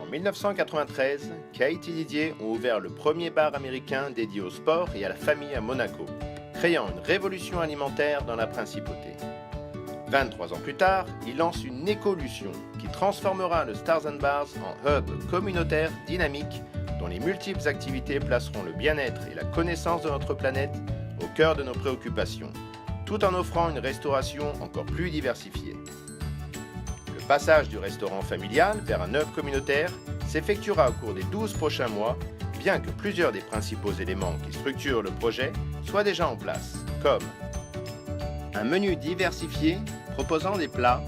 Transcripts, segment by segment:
1993, Kate et Didier ont ouvert le premier bar américain dédié au sport et à la famille à Monaco, créant une révolution alimentaire dans la principauté. 23 ans plus tard, ils lancent une écolution qui transformera le Stars & Bars en hub communautaire dynamique dont les multiples activités placeront le bien-être et la connaissance de notre planète au cœur de nos préoccupations, tout en offrant une restauration encore plus diversifiée. Le passage du restaurant familial vers un hub communautaire s'effectuera au cours des 12 prochains mois, bien que plusieurs des principaux éléments qui structurent le projet soient déjà en place, comme un menu diversifié proposant des plats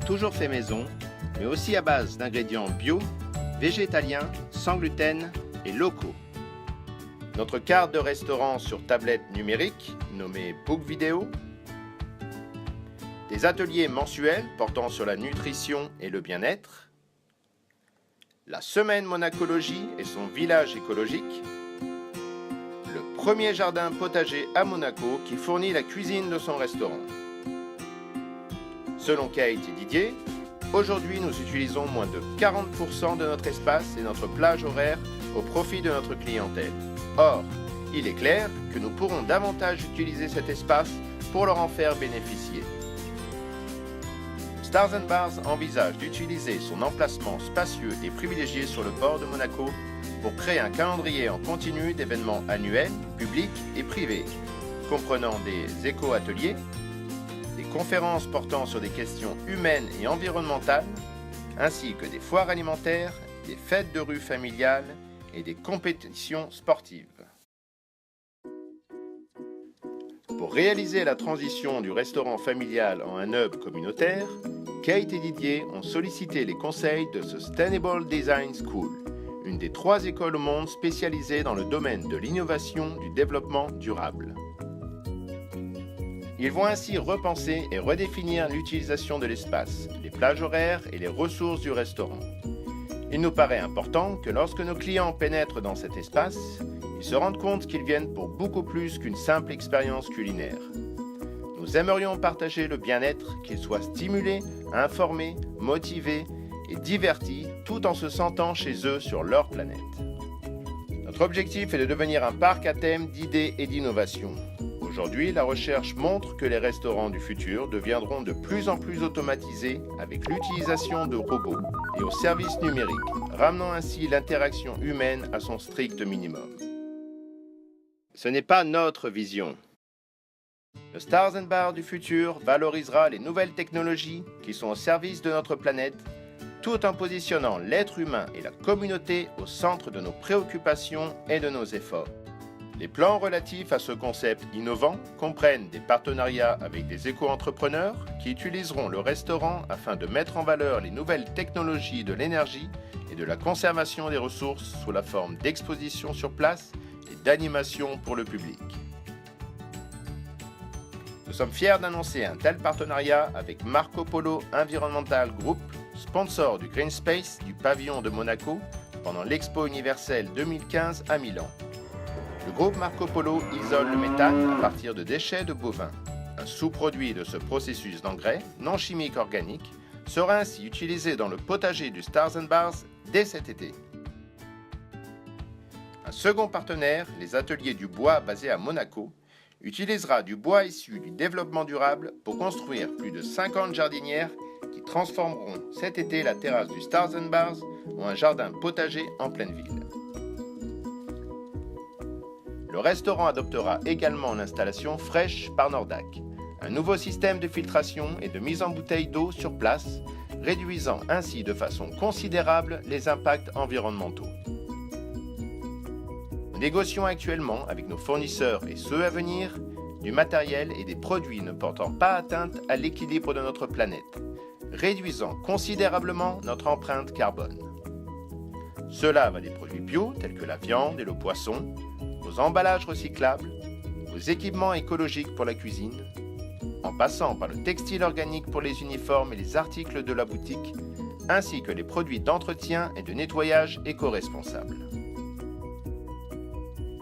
toujours faits maison, mais aussi à base d'ingrédients bio, végétaliens, sans gluten et locaux. Notre carte de restaurant sur tablette numérique, nommée Book Vidéo. Des ateliers mensuels portant sur la nutrition et le bien-être. La semaine Monacologie et son village écologique. Le premier jardin potager à Monaco qui fournit la cuisine de son restaurant. Selon Kate et Didier, aujourd'hui nous utilisons moins de 40% de notre espace et notre plage horaire au profit de notre clientèle. Or, il est clair que nous pourrons davantage utiliser cet espace pour leur en faire bénéficier. Stars & Bars envisage d'utiliser son emplacement spacieux et privilégié sur le port de Monaco pour créer un calendrier en continu d'événements annuels, publics et privés, comprenant des éco-ateliers, des conférences portant sur des questions humaines et environnementales, ainsi que des foires alimentaires, des fêtes de rue familiales et des compétitions sportives. Pour réaliser la transition du restaurant familial en un hub communautaire, Kate et Didier ont sollicité les conseils de Sustainable Design School, une des 3 écoles au monde spécialisées dans le domaine de l'innovation du développement durable. Ils vont ainsi repenser et redéfinir l'utilisation de l'espace, les plages horaires et les ressources du restaurant. Il nous paraît important que lorsque nos clients pénètrent dans cet espace, ils se rendent compte qu'ils viennent pour beaucoup plus qu'une simple expérience culinaire. Nous aimerions partager le bien-être, qu'ils soient stimulés, informés, motivés et divertis, tout en se sentant chez eux sur leur planète. Notre objectif est de devenir un parc à thème d'idées et d'innovation. Aujourd'hui, la recherche montre que les restaurants du futur deviendront de plus en plus automatisés avec l'utilisation de robots et aux services numériques, ramenant ainsi l'interaction humaine à son strict minimum. Ce n'est pas notre vision. Le Stars & Bars du futur valorisera les nouvelles technologies qui sont au service de notre planète, tout en positionnant l'être humain et la communauté au centre de nos préoccupations et de nos efforts. Les plans relatifs à ce concept innovant comprennent des partenariats avec des éco-entrepreneurs qui utiliseront le restaurant afin de mettre en valeur les nouvelles technologies de l'énergie et de la conservation des ressources sous la forme d'expositions sur place et d'animation pour le public. Nous sommes fiers d'annoncer un tel partenariat avec Marco Polo Environmental Group, sponsor du Green Space du pavillon de Monaco pendant l'Expo universelle 2015 à Milan. Le groupe Marco Polo isole le méthane à partir de déchets de bovins. Un sous-produit de ce processus d'engrais non chimique organique sera ainsi utilisé dans le potager du Stars & Bars dès cet été. Un second partenaire, les ateliers du bois basés à Monaco, utilisera du bois issu du développement durable pour construire plus de 50 jardinières qui transformeront cet été la terrasse du Stars & Bars en un jardin potager en pleine ville. Le restaurant adoptera également l'installation fraîche par Nordac, un nouveau système de filtration et de mise en bouteille d'eau sur place, réduisant ainsi de façon considérable les impacts environnementaux. Nous négocions actuellement avec nos fournisseurs et ceux à venir du matériel et des produits ne portant pas atteinte à l'équilibre de notre planète, réduisant considérablement notre empreinte carbone. Cela va des produits bio tels que la viande et le poisson, aux emballages recyclables, aux équipements écologiques pour la cuisine, en passant par le textile organique pour les uniformes et les articles de la boutique, ainsi que les produits d'entretien et de nettoyage éco-responsables.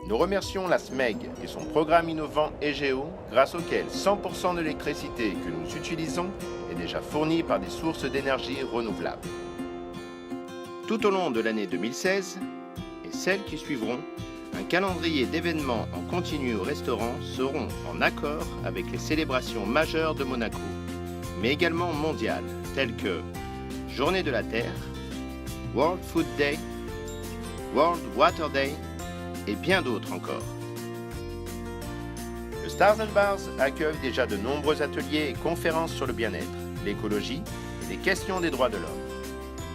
Nous remercions la SMEG et son programme innovant EGEO, grâce auquel 100% de l'électricité que nous utilisons est déjà fournie par des sources d'énergie renouvelables. Tout au long de l'année 2016 et celles qui suivront, un calendrier d'événements en continu au restaurant seront en accord avec les célébrations majeures de Monaco, mais également mondiales, telles que Journée de la Terre, World Food Day, World Water Day et bien d'autres encore. Le Stars & Bars accueille déjà de nombreux ateliers et conférences sur le bien-être, l'écologie et les questions des droits de l'homme.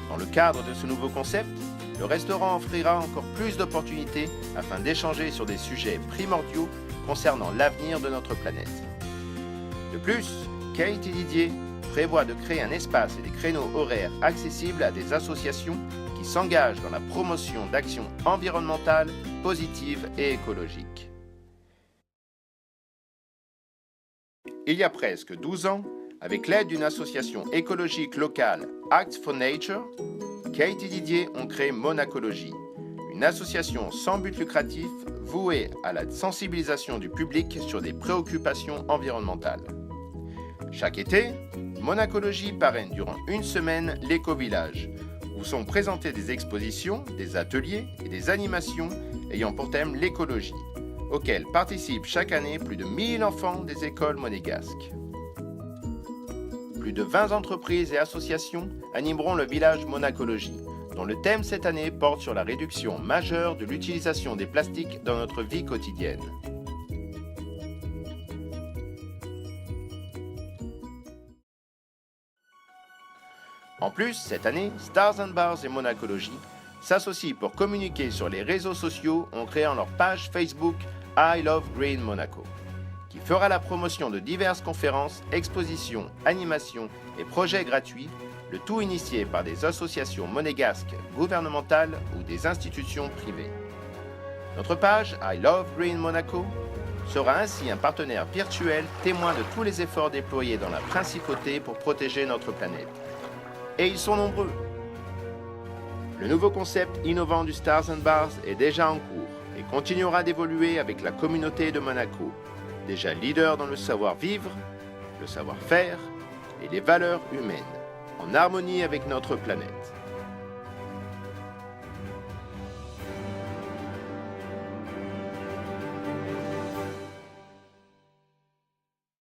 Dans le cadre de ce nouveau concept, le restaurant offrira encore plus d'opportunités afin d'échanger sur des sujets primordiaux concernant l'avenir de notre planète. De plus, Kate et Didier prévoient de créer un espace et des créneaux horaires accessibles à des associations qui s'engagent dans la promotion d'actions environnementales, positives et écologiques. Il y a presque 12 ans, avec l'aide d'une association écologique locale, Act for Nature, Kate et Didier ont créé Monacologie, une association sans but lucratif vouée à la sensibilisation du public sur des préoccupations environnementales. Chaque été, Monacologie parraine durant une semaine l'éco-village, où sont présentées des expositions, des ateliers et des animations ayant pour thème l'écologie, auxquels participent chaque année plus de 1000 enfants des écoles monégasques. Plus de 20 entreprises et associations animeront le village Monacologie, dont le thème cette année porte sur la réduction majeure de l'utilisation des plastiques dans notre vie quotidienne. En plus, cette année, Stars & Bars et Monacologie s'associent pour communiquer sur les réseaux sociaux en créant leur page Facebook I Love Green Monaco, qui fera la promotion de diverses conférences, expositions, animations et projets gratuits, le tout initié par des associations monégasques gouvernementales ou des institutions privées. Notre page I Love Green Monaco sera ainsi un partenaire virtuel témoin de tous les efforts déployés dans la principauté pour protéger notre planète. Et ils sont nombreux. Le nouveau concept innovant du Stars & Bars est déjà en cours et continuera d'évoluer avec la communauté de Monaco, déjà leader dans le savoir-vivre, le savoir-faire et les valeurs humaines, en harmonie avec notre planète.